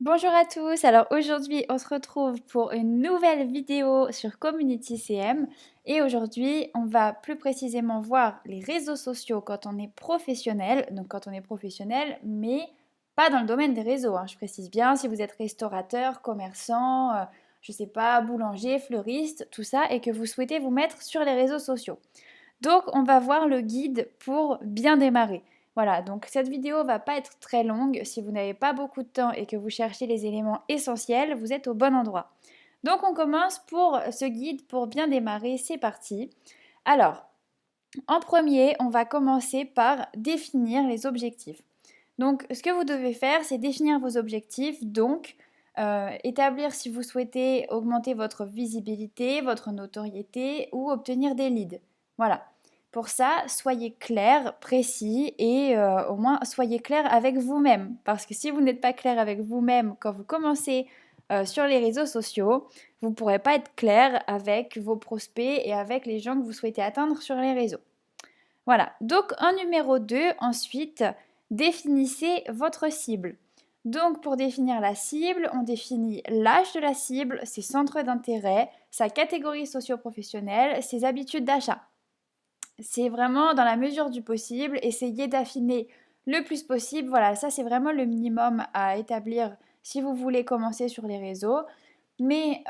Bonjour à tous, alors aujourd'hui on se retrouve pour une nouvelle vidéo sur Community CM et aujourd'hui on va plus précisément voir les réseaux sociaux quand on est professionnel, donc quand on est professionnel mais pas dans le domaine des réseaux, hein, je précise bien, si vous êtes restaurateur, commerçant, je sais pas, boulanger, fleuriste, tout ça et que vous souhaitez vous mettre sur les réseaux sociaux. Donc on va voir le guide pour bien démarrer. Voilà, donc cette vidéo va pas être très longue. Si vous n'avez pas beaucoup de temps et que vous cherchez les éléments essentiels, vous êtes au bon endroit. Donc on commence pour ce guide pour bien démarrer. C'est parti. Alors, en premier, on va commencer par définir les objectifs. Donc ce que vous devez faire, c'est définir vos objectifs. Donc établir si vous souhaitez augmenter votre visibilité, votre notoriété ou obtenir des leads. Voilà. Pour ça, soyez clair, précis et au moins soyez clair avec vous-même. Parce que si vous n'êtes pas clair avec vous-même quand vous commencez sur les réseaux sociaux, vous ne pourrez pas être clair avec vos prospects et avec les gens que vous souhaitez atteindre sur les réseaux. Voilà. Donc en numéro 2, ensuite, définissez votre cible. Donc pour définir la cible, on définit l'âge de la cible, ses centres d'intérêt, sa catégorie socio-professionnelle, ses habitudes d'achat. C'est vraiment dans la mesure du possible, essayez d'affiner le plus possible. Voilà, ça c'est vraiment le minimum à établir si vous voulez commencer sur les réseaux. Mais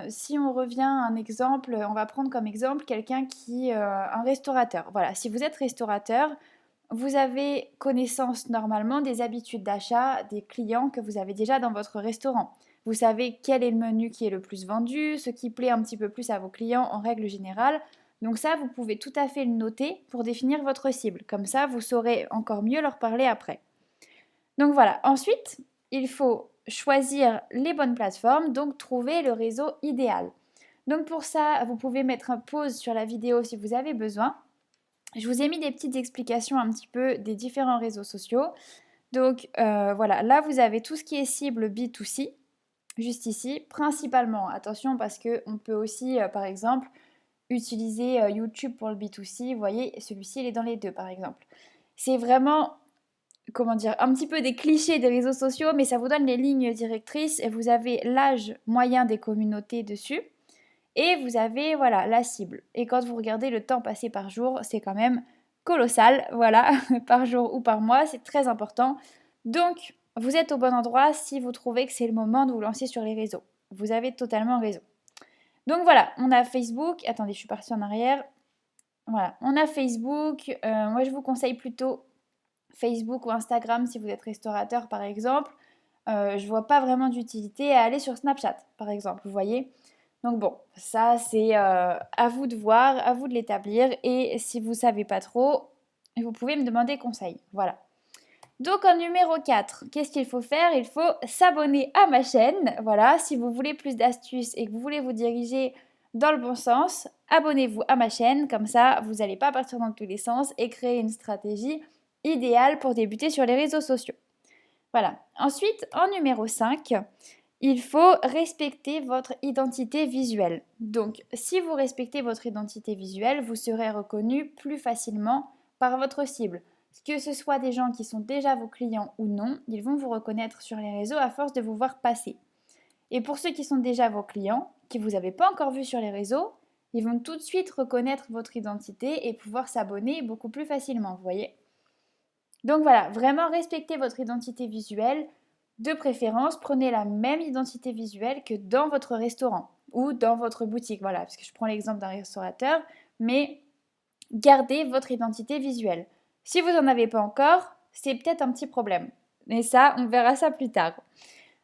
si on revient à un exemple, on va prendre comme exemple quelqu'un qui, un restaurateur. Voilà, si vous êtes restaurateur, vous avez connaissance normalement des habitudes d'achat des clients que vous avez déjà dans votre restaurant. Vous savez quel est le menu qui est le plus vendu, ce qui plaît un petit peu plus à vos clients en règle générale. Donc ça, vous pouvez tout à fait le noter pour définir votre cible. Comme ça, vous saurez encore mieux leur parler après. Donc voilà, ensuite, il faut choisir les bonnes plateformes, donc trouver le réseau idéal. Donc pour ça, vous pouvez mettre un pause sur la vidéo si vous avez besoin. Je vous ai mis des petites explications un petit peu des différents réseaux sociaux. Donc voilà, là vous avez tout ce qui est cible B2C, juste ici, principalement. Attention parce qu'on peut aussi, par exemple, utiliser YouTube pour le B2C. Vous voyez, celui-ci, il est dans les deux, par exemple. C'est vraiment, comment dire, un petit peu des clichés des réseaux sociaux, mais ça vous donne les lignes directrices et vous avez l'âge moyen des communautés dessus. Et vous avez, voilà, la cible. Et quand vous regardez le temps passé par jour, c'est quand même colossal, voilà, par jour ou par mois, c'est très important. Donc, vous êtes au bon endroit si vous trouvez que c'est le moment de vous lancer sur les réseaux. Vous avez totalement raison. Donc voilà, on a Facebook. Attendez, je suis partie en arrière. Voilà, on a Facebook. Moi, je vous conseille plutôt Facebook ou Instagram si vous êtes restaurateur, par exemple. Je vois pas vraiment d'utilité à aller sur Snapchat, par exemple, vous voyez. Donc bon, ça c'est à vous de voir, à vous de l'établir. Et si vous savez pas trop, vous pouvez me demander conseil. Voilà. Donc en numéro 4, qu'est-ce qu'il faut faire? Il faut s'abonner à ma chaîne. Voilà, si vous voulez plus d'astuces et que vous voulez vous diriger dans le bon sens, abonnez-vous à ma chaîne. Comme ça, vous n'allez pas partir dans tous les sens et créer une stratégie idéale pour débuter sur les réseaux sociaux. Voilà. Ensuite, en numéro 5, il faut respecter votre identité visuelle. Donc, si vous respectez votre identité visuelle, vous serez reconnu plus facilement par votre cible. Que ce soit des gens qui sont déjà vos clients ou non, ils vont vous reconnaître sur les réseaux à force de vous voir passer. Et pour ceux qui sont déjà vos clients, qui vous avez pas encore vu sur les réseaux, ils vont tout de suite reconnaître votre identité et pouvoir s'abonner beaucoup plus facilement, vous voyez. Donc voilà, vraiment respectez votre identité visuelle. De préférence, prenez la même identité visuelle que dans votre restaurant ou dans votre boutique. Voilà, parce que je prends l'exemple d'un restaurateur, mais gardez votre identité visuelle. Si vous n'en avez pas encore, c'est peut-être un petit problème. Mais ça, on verra ça plus tard.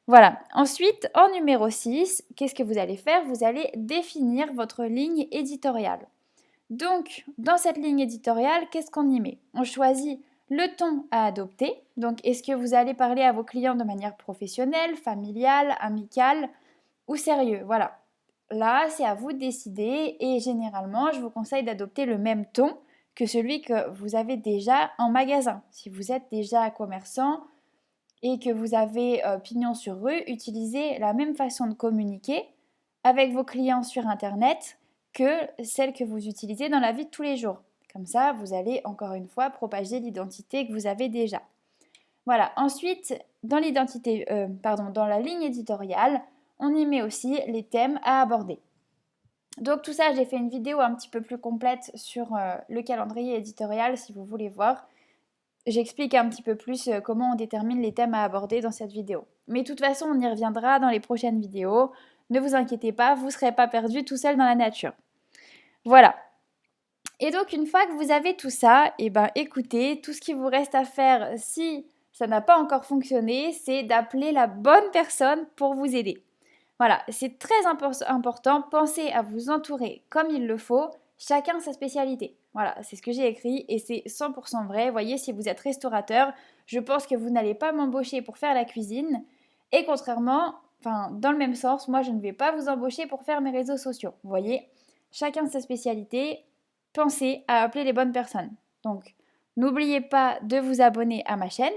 Voilà. Ensuite, en numéro 6, qu'est-ce que vous allez faire? Vous allez définir votre ligne éditoriale. Donc, dans cette ligne éditoriale, qu'est-ce qu'on y met? On choisit le ton à adopter. Donc, est-ce que vous allez parler à vos clients de manière professionnelle, familiale, amicale ou sérieux? Voilà. Là, c'est à vous de décider et généralement, je vous conseille d'adopter le même ton que celui que vous avez déjà en magasin. Si vous êtes déjà commerçant et que vous avez pignon sur rue, utilisez la même façon de communiquer avec vos clients sur Internet que celle que vous utilisez dans la vie de tous les jours. Comme ça, vous allez encore une fois propager l'identité que vous avez déjà. Voilà, ensuite, dans dans la ligne éditoriale, on y met aussi les thèmes à aborder. Donc tout ça, j'ai fait une vidéo un petit peu plus complète sur le calendrier éditorial si vous voulez voir. J'explique un petit peu plus comment on détermine les thèmes à aborder dans cette vidéo. Mais de toute façon, on y reviendra dans les prochaines vidéos. Ne vous inquiétez pas, vous ne serez pas perdu tout seul dans la nature. Voilà. Et donc, une fois que vous avez tout ça, écoutez, tout ce qui vous reste à faire si ça n'a pas encore fonctionné, c'est d'appeler la bonne personne pour vous aider. Voilà, c'est très important. Pensez à vous entourer comme il le faut, chacun sa spécialité. Voilà, c'est ce que j'ai écrit et c'est 100% vrai. Voyez, si vous êtes restaurateur, je pense que vous n'allez pas m'embaucher pour faire la cuisine. Et contrairement, dans le même sens, moi je ne vais pas vous embaucher pour faire mes réseaux sociaux. Vous voyez, chacun sa spécialité. Pensez à appeler les bonnes personnes. Donc, n'oubliez pas de vous abonner à ma chaîne.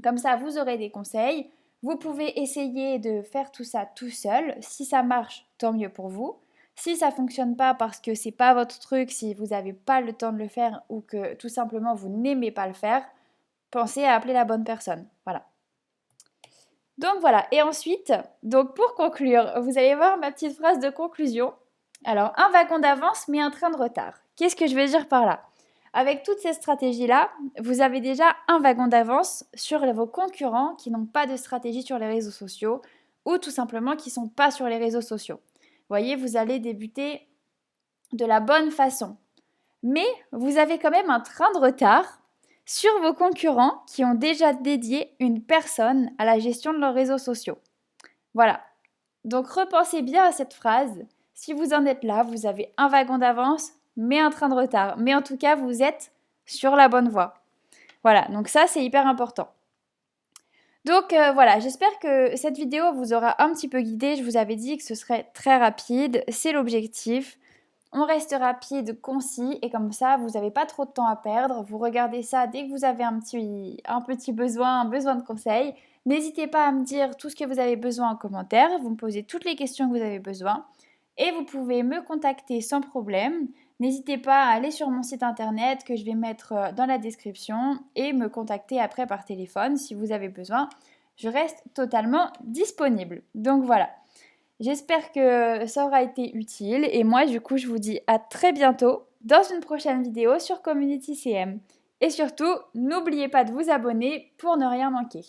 Comme ça, vous aurez des conseils. Vous pouvez essayer de faire tout ça tout seul. Si ça marche, tant mieux pour vous. Si ça ne fonctionne pas parce que c'est pas votre truc, si vous n'avez pas le temps de le faire ou que tout simplement vous n'aimez pas le faire, pensez à appeler la bonne personne. Voilà. Donc voilà. Et ensuite, donc pour conclure, vous allez voir ma petite phrase de conclusion. Alors, un wagon d'avance mais un train de retard. Qu'est-ce que je veux dire par là? Avec toutes ces stratégies-là, vous avez déjà un wagon d'avance sur vos concurrents qui n'ont pas de stratégie sur les réseaux sociaux ou tout simplement qui ne sont pas sur les réseaux sociaux. Vous voyez, vous allez débuter de la bonne façon. Mais vous avez quand même un train de retard sur vos concurrents qui ont déjà dédié une personne à la gestion de leurs réseaux sociaux. Voilà. Donc repensez bien à cette phrase. Si vous en êtes là, vous avez un wagon d'avance, mais un train de retard. Mais en tout cas, vous êtes sur la bonne voie. Voilà, donc ça, c'est hyper important. Donc voilà, j'espère que cette vidéo vous aura un petit peu guidé. Je vous avais dit que ce serait très rapide, c'est l'objectif. On reste rapide, concis, et comme ça, vous n'avez pas trop de temps à perdre. Vous regardez ça dès que vous avez un petit besoin, un besoin de conseil. N'hésitez pas à me dire tout ce que vous avez besoin en commentaire. Vous me posez toutes les questions que vous avez besoin. Et vous pouvez me contacter sans problème. N'hésitez pas à aller sur mon site internet que je vais mettre dans la description et me contacter après par téléphone si vous avez besoin. Je reste totalement disponible. Donc voilà. J'espère que ça aura été utile et moi du coup je vous dis à très bientôt dans une prochaine vidéo sur Community CM. Et surtout, n'oubliez pas de vous abonner pour ne rien manquer.